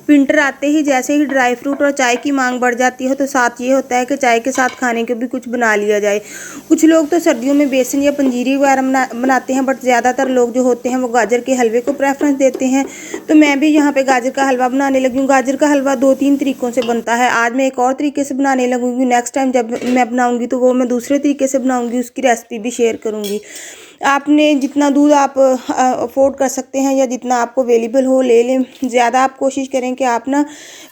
Winter आते ही जैसे ही dry fruit और चाय की मांग बढ़ जाती है तो साथ ये होता है कि चाय के साथ खाने के भी कुछ बना लिया जाए। कुछ लोग तो सर्दियों में बेसन या पंजीरी वगैरह बनाते हैं, बट ज़्यादातर लोग जो होते हैं वो गाजर के हलवे को प्रेफरेंस देते हैं। तो मैं भी यहाँ पे गाजर का हलवा बनाने लगी हूँ। गाजर का हलवा 2-3 तरीक़ों से बनता है। आज मैं एक और तरीके से बनाने लगूँगी। नेक्स्ट टाइम जब मैं बनाऊँगी तो वो मैं दूसरे तरीके से बनाऊँगी, उसकी रेसिपी भी शेयर करूँगी। आपने जितना दूध आप अफोर्ड कर सकते हैं या जितना आपको अवेलेबल हो ले लें। ज़्यादा आप कोशिश करें कि आप ना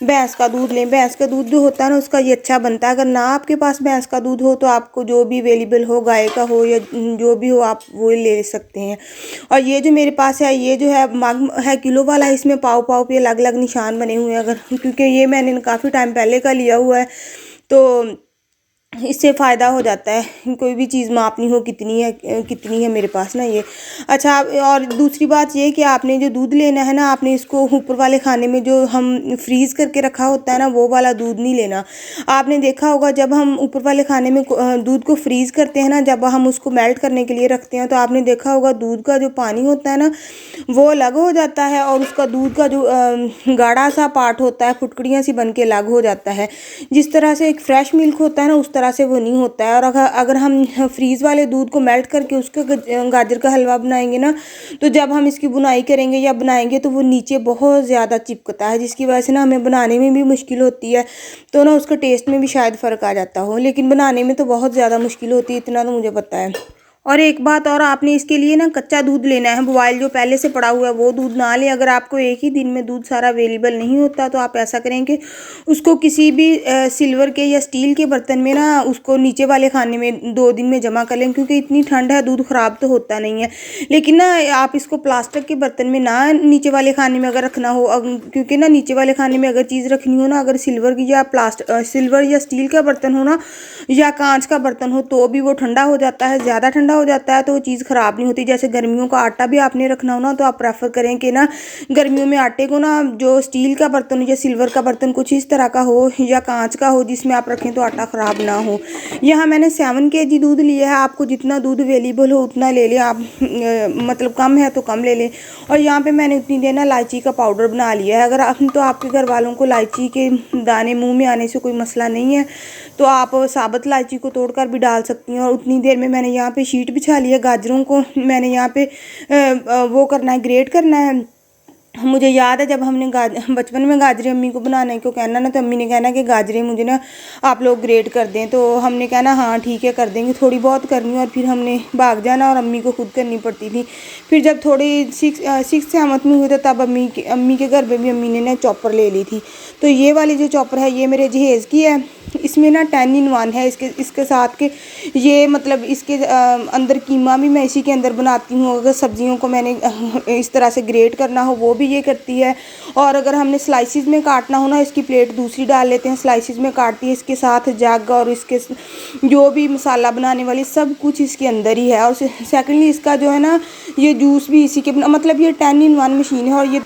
भैंस का दूध लें। भैंस का दूध जो होता है ना उसका ये अच्छा बनता है। अगर ना आपके पास भैंस का दूध हो तो आपको जो भी अवेलेबल हो, गाय का हो या जो भी हो, आप वो ले सकते हैं। और ये जो मेरे पास है, ये जो है मग है किलो वाला, इसमें पाव पाव पे अलग अलग निशान बने हुए हैं। अगर क्योंकि ये मैंने काफ़ी टाइम पहले का लिया हुआ है तो इससे फ़ायदा हो जाता है। कोई भी चीज़ मापनी हो कितनी है मेरे पास ना ये। अच्छा, और दूसरी बात ये कि आपने जो दूध लेना है ना, आपने इसको ऊपर वाले खाने में जो हम फ्रीज़ करके रखा होता है ना, वो वाला दूध नहीं लेना। आपने देखा होगा जब हम ऊपर वाले खाने में दूध को फ्रीज़ करते हैं ना, जब हम उसको मेल्ट करने के लिए रखते हैं तो आपने देखा होगा दूध का जो पानी होता है ना वो अलग हो जाता है और उसका दूध का जो गाढ़ा सा पार्ट होता है, फुटकड़ियाँ सी बन के अलग हो जाता है। जिस तरह से एक फ्रेश मिल्क होता है ना उस तरह से वो नहीं होता है। और अगर हम फ्रीज़ वाले दूध को मेल्ट करके उसका गाजर का हलवा बनाएंगे ना, तो जब हम इसकी बुनाई करेंगे या बनाएंगे तो वो नीचे बहुत ज़्यादा चिपकता है, जिसकी वजह से ना हमें बनाने में भी मुश्किल होती है। तो ना उसका टेस्ट में भी शायद फ़र्क आ जाता हो, लेकिन बनाने में तो बहुत ज़्यादा मुश्किल होती है, इतना तो मुझे पता है। और एक बात और, आपने इसके लिए ना कच्चा दूध लेना है। बॉयल जो पहले से पड़ा हुआ है वो दूध ना लें। अगर आपको एक ही दिन में दूध सारा अवेलेबल नहीं होता तो आप ऐसा करें कि उसको किसी भी सिल्वर के या स्टील के बर्तन में ना उसको नीचे वाले खाने में 2 दिन में जमा कर लें, क्योंकि इतनी ठंड है दूध ख़राब तो होता नहीं है। लेकिन ना आप इसको प्लास्टिक के बर्तन में ना नीचे वाले खाने में अगर रखना हो, क्योंकि ना नीचे वाले खाने में अगर चीज़ रखनी हो ना, अगर सिल्वर या स्टील का बर्तन हो ना या कांच का बर्तन हो तो भी वो ठंडा हो जाता है। ज़्यादा ठंडा हो जाता है तो वो चीज़ ख़राब नहीं होती। जैसे गर्मियों का आटा भी आपने रखना हो ना तो आप प्रेफर करें कि ना गर्मियों में आटे को ना जो स्टील का बर्तन या सिल्वर का बर्तन कुछ इस तरह का हो या कांच का हो जिसमें आप रखें तो आटा ख़राब ना हो। यहाँ मैंने 7 kg दूध लिया है। आपको जितना दूध अवेलेबल हो उतना ले लें आप, मतलब कम है तो कम ले लें। और यहाँ पे मैंने उतनी देर ना इलायची का पाउडर बना लिया है। अगर आप तो आपके घर वालों को इलायची के दाने मुँह में आने से कोई मसला नहीं है तो आप साबुत इलायची को तोड़कर भी डाल सकती हैं। और उतनी देर में मैंने यहाँ पे शीट बिछा ली है। गाजरों को मैंने यहाँ पे वो करना है, ग्रेट करना है। मुझे याद है जब हमने बचपन में गाजरें अम्मी को बनाने को कहना ना तो अम्मी ने कहना कि गाजरें मुझे ना आप लोग ग्रेट कर दें, तो हमने कहना हाँ ठीक है कर देंगे, थोड़ी बहुत करनी और फिर हमने भाग जाना और अम्मी को खुद करनी पड़ती थी। फिर जब थोड़ी 6th-7th में हुए थे तब अम्मी के घर पे भी अम्मी ने ना चॉपर ले ली थी। तो ये वाली जो चॉपर है ये मेरे जहेज़ की है। इसमें ना 10 in 1 है। इसके साथ के ये मतलब इसके अंदर कीमा भी मैं इसी के अंदर बनाती हूँ। अगर सब्जियों को मैंने इस तरह से ग्रेट करना हो वो भी ये करती है। और अगर हमने स्लाइसिस में काटना हो ना, इसकी प्लेट दूसरी डाल लेते हैं, स्लाइसिस में काटती है। इसके साथ जग और इसके जो भी मसाला बनाने वाली सब कुछ इसके अंदर ही है। और सेकेंडली इसका जो है ना ये जूस भी इसी के, मतलब ये 10 in 1 मशीन है। और ये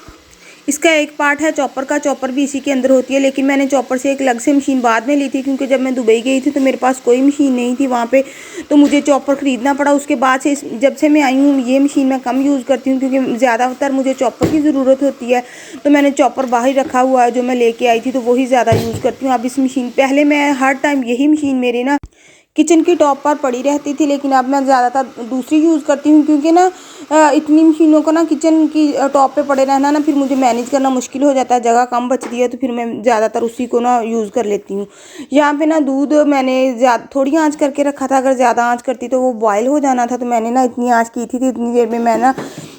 इसका एक पार्ट है चॉपर का, चॉपर भी इसी के अंदर होती है। लेकिन मैंने चॉपर से एक अलग से मशीन बाद में ली थी, क्योंकि जब मैं दुबई गई थी तो मेरे पास कोई मशीन नहीं थी वहाँ पे, तो मुझे चॉपर ख़रीदना पड़ा। उसके बाद से जब से मैं आई हूँ ये मशीन मैं कम यूज़ करती हूँ, क्योंकि ज़्यादातर मुझे चॉपर की ज़रूरत होती है। तो मैंने चॉपर बाहर रखा हुआ है जो मैं लेके आई थी, तो वही ज़्यादा यूज़ करती हूँ। अब इस मशीन, पहले मैं हर टाइम यही मशीन मेरी ना किचन की टॉप पर पड़ी रहती थी, लेकिन अब मैं ज़्यादातर दूसरी यूज़ करती हूँ, क्योंकि ना इतनी मशीनों को ना किचन की टॉप पे पड़े रहना ना फिर मुझे मैनेज करना मुश्किल हो जाता है, जगह कम बचती है, तो फिर मैं ज़्यादातर उसी को ना यूज़ कर लेती हूँ। यहाँ पे ना दूध मैंने थोड़ी आंच करके रखा था। अगर ज़्यादा आंच करती तो वो बॉयल हो जाना था, तो मैंने ना इतनी आंच की थी इतनी देर में मैं ना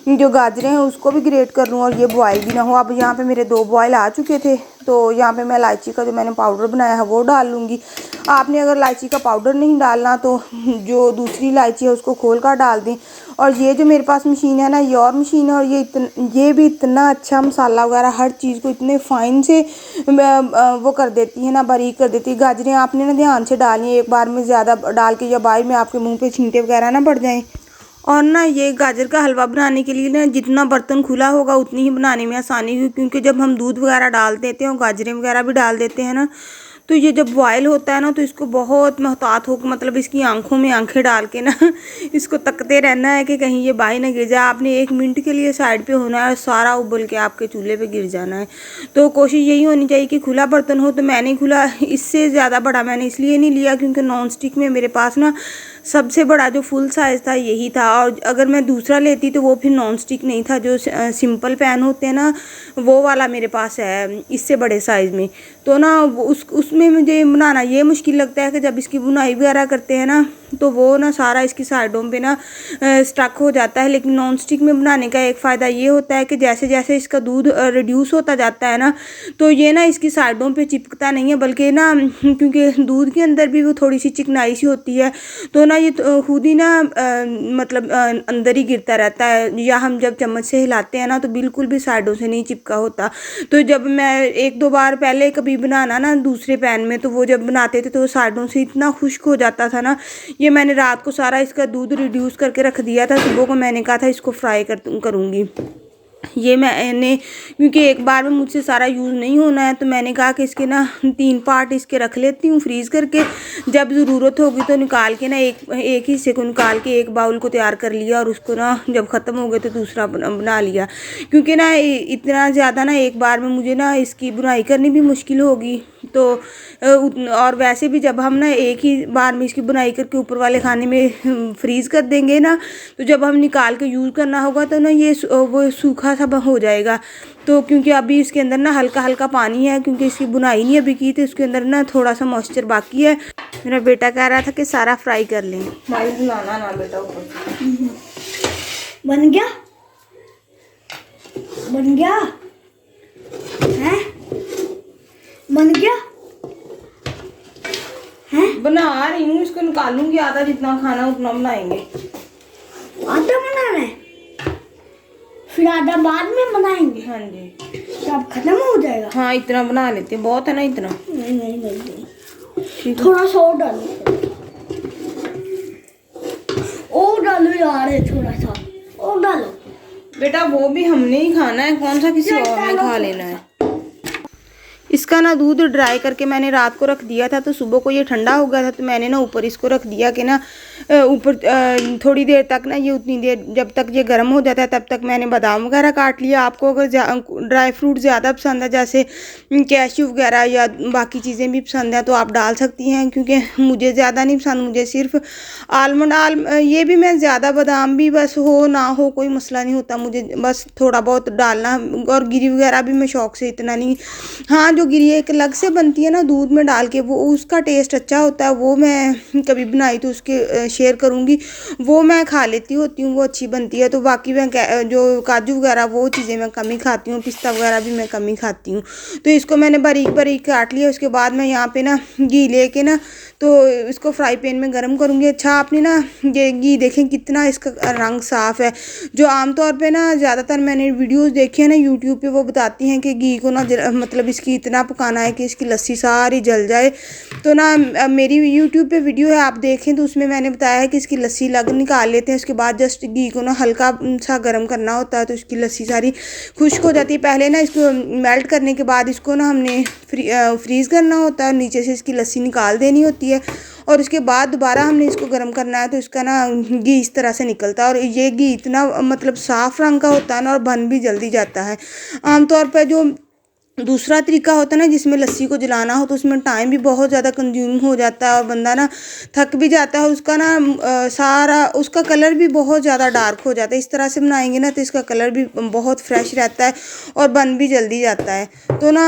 जो गाजरें हैं उसको भी ग्रेट कर लूँ और ये बॉयल भी ना हो। अब यहाँ पे मेरे 2 बॉयल आ चुके थे, तो यहाँ पे मैं इलायची का जो मैंने पाउडर बनाया है वो डाल लूँगी। आपने अगर इलायची का पाउडर नहीं डालना तो जो दूसरी इलायची है उसको खोल कर डाल दें। और ये जो मेरे पास मशीन है ना ये और मशीन है, और ये भी इतना अच्छा मसाला वगैरह हर चीज़ को इतने फाइन से वो कर देती है ना, बारीक कर देती है। गाजरें आपने ना ध्यान से डालनी है, एक बार में ज़्यादा डाल के या बाहर में आपके मुँह पे छींटे वगैरह ना पड़ जाएँ। और ना ये गाजर का हलवा बनाने के लिए ना जितना बर्तन खुला होगा उतनी ही बनाने में आसानी होगी, क्योंकि जब हम दूध वगैरह डाल देते हैं और गाजरें वगैरह भी डाल देते हैं ना तो ये जब बॉयल होता है ना तो इसको बहुत मोहतात होकर, मतलब इसकी आंखों में आंखें डाल के ना इसको तकते रहना है कि कहीं ये बाहर ना गिर जाए। आपने 1 मिनट के लिए साइड पे होना है और सारा उबल के आपके चूल्हे पे गिर जाना है। तो कोशिश यही होनी चाहिए कि खुला बर्तन हो। तो मैंने खुला, इससे ज़्यादा बड़ा मैंने इसलिए नहीं लिया क्योंकि नॉन स्टिक में मेरे पास ना सबसे बड़ा जो फुल साइज़ था यही था, और अगर मैं दूसरा लेती तो वो फिर नॉन स्टिक नहीं था, जो सिंपल पैन होते हैं ना वो वाला मेरे पास है इससे बड़े साइज़ में। तो ना उसमें मुझे बनाना ये मुश्किल लगता है कि जब इसकी बुनाई वगैरह करते हैं ना तो वो ना सारा इसकी साइडों पे ना स्टक हो जाता है। लेकिन नॉन स्टिक में बनाने का एक फ़ायदा ये होता है कि जैसे जैसे इसका दूध रिड्यूस होता जाता है ना तो ये ना इसकी साइडों पे चिपकता नहीं है, बल्कि ना क्योंकि दूध के अंदर भी वो थोड़ी सी चिकनाई सी होती है तो ना ये खुद ही ना मतलब अंदर ही गिरता रहता है, या हम जब चम्मच से हिलाते हैं ना तो बिल्कुल भी साइडों से नहीं चिपका होता। तो जब मैं 1-2 बार पहले कभी बनाना ना दूसरे पैन में, तो वो जब बनाते थे तो वो साइडों से इतना खुश्क हो जाता था ना। ये मैंने रात को सारा इसका दूध रिड्यूस करके रख दिया था, सुबह को मैंने कहा था इसको फ्राई करूँगी। ये मैंने क्योंकि एक बार में मुझसे सारा यूज़ नहीं होना है तो मैंने कहा कि इसके ना 3 पार्ट इसके रख लेती हूँ फ्रीज़ करके, जब ज़रूरत होगी तो निकाल के ना एक हिस्से को निकाल के एक बाउल को तैयार कर लिया और उसको ना जब ख़त्म हो गए तो दूसरा बना लिया। क्योंकि ना इतना ज़्यादा ना एक बार में मुझे ना इसकी बुनाई करनी भी मुश्किल होगी। तो और वैसे भी जब हम ना एक ही बार में इसकी बुनाई करके ऊपर वाले खाने में फ्रीज़ कर देंगे ना तो जब हम निकाल के यूज़ करना होगा तो ना ये वो सूखा सा हो जाएगा। तो क्योंकि अभी इसके अंदर ना हल्का हल्का पानी है, क्योंकि इसकी बुनाई नहीं अभी की, तो इसके अंदर ना थोड़ा सा मॉइस्चर बाकी है। मेरा बेटा कह रहा था कि सारा फ्राई कर लें। बुलाना ना बेटा ऊपर। बन गया, बन गया है, बन गया है। बना रही हूँ, इसको निकालूंगी आधा, जितना खाना उतना बनाएंगे। आधा बनाना है फिर आधा बाद में बनाएंगे। हाँ जी, तब खत्म हो जाएगा। हाँ इतना बना लेते हैं, बहुत है ना इतना। नहीं नहीं नहीं, नहीं। थोड़ा सा और डालो, और डालो यार, थोड़ा सा और डालो। बेटा वो भी हमने ही खाना है, कौन सा किसी और ने खा लेना है। इसका ना दूध ड्राई करके मैंने रात को रख दिया था, तो सुबह को ये ठंडा हो गया था तो मैंने ना ऊपर इसको रख दिया कि ना ऊपर थोड़ी देर तक ना ये उतनी देर जब तक ये गर्म हो जाता है तब तक मैंने बादाम वगैरह काट लिया। आपको अगर ड्राई फ्रूट ज़्यादा पसंद है जैसे कैश्यू वगैरह या बाकी चीज़ें भी पसंद है तो आप डाल सकती हैं, क्योंकि मुझे ज़्यादा नहीं पसंद, मुझे सिर्फ आलमंड ये भी मैं ज़्यादा बादाम भी बस हो ना हो कोई मसला नहीं होता, मुझे बस थोड़ा बहुत डालना। और गिरी वगैरह भी मैं शौक़ से इतना नहीं, हाँ जो गिरी एक अलग से बनती है ना दूध में डाल के, वो उसका टेस्ट अच्छा होता है, वो मैं कभी बनाई तो उसके शेयर करूँगी, वो मैं खा लेती होती हूँ, वो अच्छी बनती है। तो बाकी मैं जो काजू वगैरह वो चीज़ें मैं कम ही खाती हूँ, पिस्ता वगैरह भी मैं कम ही खाती हूँ। तो इसको मैंने बारीक बारीक काट लिया। उसके बाद मैं यहाँ पे ना घी लेके ना तो इसको फ्राई पैन में गर्म करूँगी। अच्छा आपने ना ये घी देखें कितना इसका रंग साफ़ है। जो आमतौर पे ना ज़्यादातर मैंने वीडियोस देखी है ना यूट्यूब पे, वो बताती हैं कि घी को ना मतलब इसकी इतना पकाना है कि इसकी लस्सी सारी जल जाए। तो ना मेरी यूट्यूब पे वीडियो है, आप देखें तो उसमें मैंने बताया है कि इसकी लस्सी निकाल लेते हैं। उसके बाद जस्ट घी को ना हल्का सा गर्म करना होता है तो इसकी लस्सी सारी खुश्क हो जाती है। पहले ना इसको मेल्ट करने के बाद इसको ना हमने फ्रीज़ करना होता है, नीचे से इसकी लस्सी निकाल देनी होती है और उसके बाद दोबारा हमने इसको गर्म करना है तो इसका ना घी इस तरह से निकलता है। और ये घी इतना मतलब साफ़ रंग का होता है ना और बन भी जल्दी जाता है। आमतौर पर जो दूसरा तरीका होता है ना जिसमें लस्सी को जलाना हो तो उसमें टाइम भी बहुत ज़्यादा कंज्यूम हो जाता है और बंदा ना थक भी जाता है, उसका ना सारा उसका कलर भी बहुत ज़्यादा डार्क हो जाता है। इस तरह से बनाएंगे ना तो इसका कलर भी बहुत फ्रेश रहता है और बन भी जल्दी जाता है। तो ना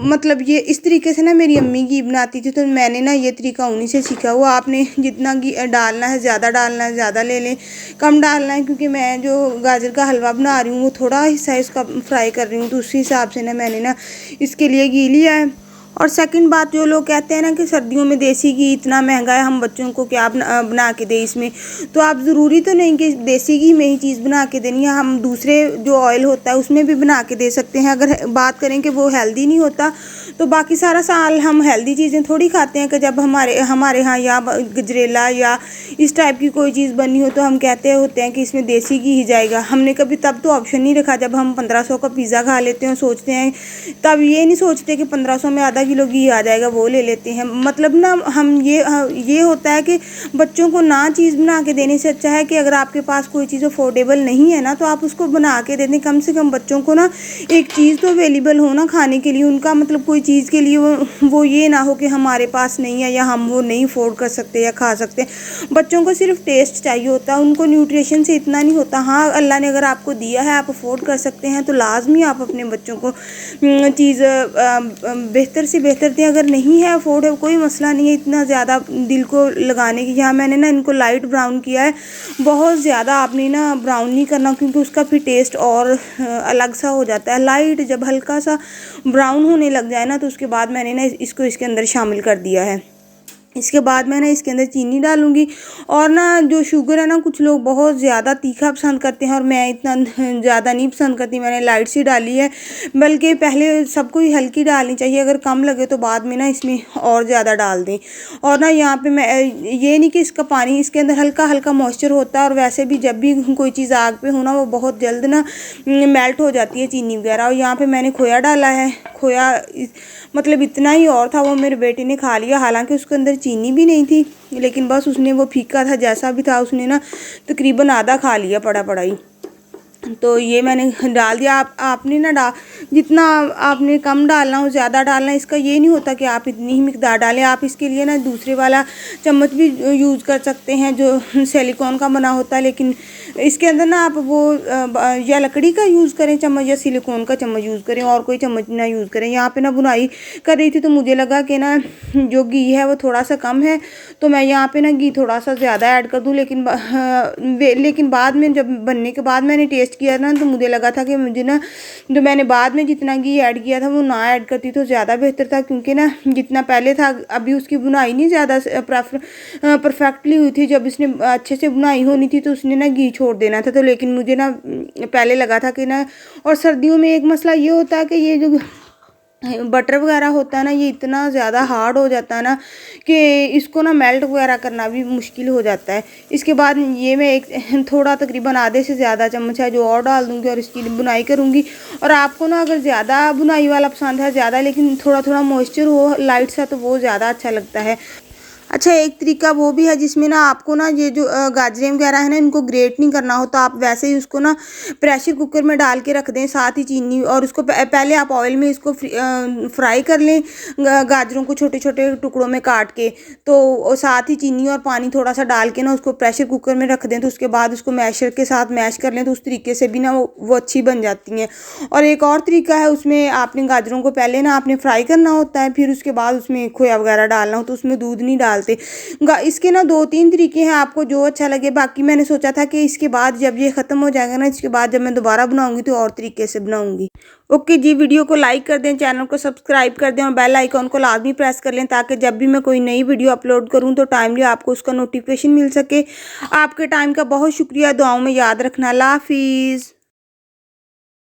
मतलब ये इस तरीके से ना मेरी अम्मी घी बनाती थी तो मैंने ना ये तरीका उन्हीं से सीखा हुआ। आपने जितना घी डालना है ज़्यादा डालना है, ज़्यादा ले लें, कम डालना है, क्योंकि मैं जो गाजर का हलवा बना रही हूँ वो थोड़ा हिस्सा इसका फ्राई कर रही हूँ तो उसी हिसाब से ना मैंने ना इसके लिए घी लिया है। और सेकंड बात, जो लोग कहते हैं ना कि सर्दियों में देसी घी इतना महंगा है, हम बच्चों को क्या बना के दें इसमें, तो आप ज़रूरी तो नहीं कि देसी घी में ही चीज़ बना के देनी है, हम दूसरे जो ऑयल होता है उसमें भी बना के दे सकते हैं। अगर बात करें कि वो हेल्दी नहीं होता तो बाकी सारा साल हम हेल्दी चीज़ें थोड़ी खाते हैं कि जब हमारे यहाँ या गजरेला या इस टाइप की कोई चीज़ बनी हो तो हम कहते होते हैं कि इसमें देसी घी ही जाएगा। हमने कभी तब तो ऑप्शन नहीं रखा। जब हम 1500 का पिज़्ज़ा खा लेते हैं और सोचते हैं, तब ये नहीं सोचते कि 1500 में आधा आधा किलो घी आ जाएगा वो ले लेते हैं। मतलब ना हम ये होता है कि बच्चों को ना चीज़ बना के देने से अच्छा है कि अगर आपके पास कोई चीज़ अफोर्डेबल नहीं है ना तो आप उसको बना के दे दें। कम से कम बच्चों को ना एक चीज़ तो अवेलेबल हो ना खाने के लिए, उनका मतलब कोई चीज़ के लिए वो ये ना हो कि हमारे पास नहीं है या हम वो नहीं अफोर्ड कर सकते या खा सकते। बच्चों को सिर्फ टेस्ट चाहिए होता है, उनको न्यूट्रिशन से इतना नहीं होता। हाँ, अल्लाह ने अगर आपको दिया है, आप अफोर्ड कर सकते हैं तो लाजमी आप अपने बच्चों को चीज़ बेहतर से बेहतर दें। अगर नहीं है अफोर्ड है कोई मसला नहीं है इतना ज़्यादा दिल को लगाने की। यहाँ मैंने ना इनको लाइट ब्राउन किया है, बहुत ज़्यादा आपने ना ब्राउन नहीं करना क्योंकि उसका फिर टेस्ट और अलग सा हो जाता है। लाइट जब हल्का सा ब्राउन होने लग जाए ना तो उसके बाद मैंने ना इसको इसके अंदर शामिल कर दिया है। इसके बाद मैं ना इसके अंदर चीनी डालूँगी। और ना जो शुगर है ना, कुछ लोग बहुत ज़्यादा तीखा पसंद करते हैं और मैं इतना ज़्यादा नहीं पसंद करती, मैंने लाइट सी डाली है। बल्कि पहले सबको ही हल्की डालनी चाहिए, अगर कम लगे तो बाद में ना इसमें और ज़्यादा डाल दें। और ना यहाँ पे मैं ये नहीं कि इसका पानी, इसके अंदर हल्का हल्का मॉइस्चर होता है। और वैसे भी जब भी कोई चीज़ आग पे हो ना वो बहुत जल्द ना मेल्ट हो जाती है चीनी वगैरह। और यहाँ पे मैंने खोया डाला है। खोया मतलब इतना ही और था, वो मेरे बेटे ने खा लिया। हालांकि उसके अंदर चीनी भी नहीं थी, लेकिन बस उसने वो फीका था जैसा भी था उसने ना तकरीबन आधा खा लिया पड़ा ही। तो ये मैंने डाल दिया। आपने ना जितना आपने कम डालना हो ज़्यादा डालना, इसका ये नहीं होता कि आप इतनी ही मिकदार डालें। आप इसके लिए ना दूसरे वाला चम्मच भी यूज़ कर सकते हैं जो सिलिकॉन का बना होता है, लेकिन इसके अंदर ना आप वो या लकड़ी का यूज़ करें चम्मच या सिलिकॉन का चम्मच यूज़ करें, और कोई चम्मच ना यूज़ करें। यहाँ पे ना बुनाई कर रही थी तो मुझे लगा कि ना जो घी है वो थोड़ा सा कम है तो मैं यहाँ पे ना घी थोड़ा सा ज़्यादा ऐड कर दूँ। लेकिन बाद में जब बनने के बाद मैंने टेस्ट किया ना तो मुझे लगा था कि मुझे ना जो मैंने बाद में जितना घी ऐड किया था वो ना ऐड करती तो ज़्यादा बेहतर था, क्योंकि ना जितना पहले था अभी उसकी बुनाई नहीं ज़्यादा परफेक्टली हुई थी। जब इसने अच्छे से बुनाई होनी थी तो उसने ना घी छोड़ देना था। तो लेकिन मुझे ना पहले लगा था कि ना, और सर्दियों में एक मसला ये होता है कि ये जो बटर वगैरह होता है ना ये इतना ज़्यादा हार्ड हो जाता है ना कि इसको ना मेल्ट वगैरह करना भी मुश्किल हो जाता है। इसके बाद ये मैं एक थोड़ा तकरीबन आधे से ज़्यादा चम्मच है जो और डाल दूँगी और इसकी बुनाई करूँगी। और आपको ना अगर ज़्यादा बुनाई वाला पसंद है ज़्यादा, लेकिन थोड़ा थोड़ा मॉइस्चर हो लाइट सा, तो वो ज़्यादा अच्छा लगता है। अच्छा, एक तरीका वो भी है जिसमें ना आपको ना ये जो गाजरें वगैरह है ना इनको ग्रेट नहीं करना होता। आप वैसे ही उसको ना प्रेशर कुकर में डाल के रख दें, साथ ही चीनी, और उसको पहले आप ऑयल में इसको फ्राई कर लें गाजरों को छोटे छोटे टुकड़ों में काट के। तो साथ ही चीनी और पानी थोड़ा सा डाल के ना उसको प्रेशर कुकर में रख दें। तो उसके बाद उसको मैशर के साथ मैश कर लें, तो उस तरीके से भी ना वो अच्छी बन जाती हैं। और एक और तरीका है, उसमें आपने गाजरों को पहले ना आपने फ्राई करना होता है, फिर उसके बाद उसमें खोया वगैरह डालना हो, तो उसमें दूध नहीं डालते। इसके ना 2-3 तरीके हैं, आपको जो अच्छा लगे। बाकी मैंने सोचा था कि इसके बाद जब ये ख़त्म हो जाएगा ना, इसके बाद जब मैं दोबारा बनाऊंगी तो और तरीके से बनाऊंगी। ओके जी, वीडियो को लाइक कर दें, चैनल को सब्सक्राइब कर दें और बेल आइकॉन को लाजमी प्रेस कर लें ताकि जब भी मैं कोई नई वीडियो अपलोड करूं तो टाइमली आपको उसका नोटिफिकेशन मिल सके। आपके टाइम का बहुत शुक्रिया, दुआओं में याद रखना। अल्लाह हाफिज़।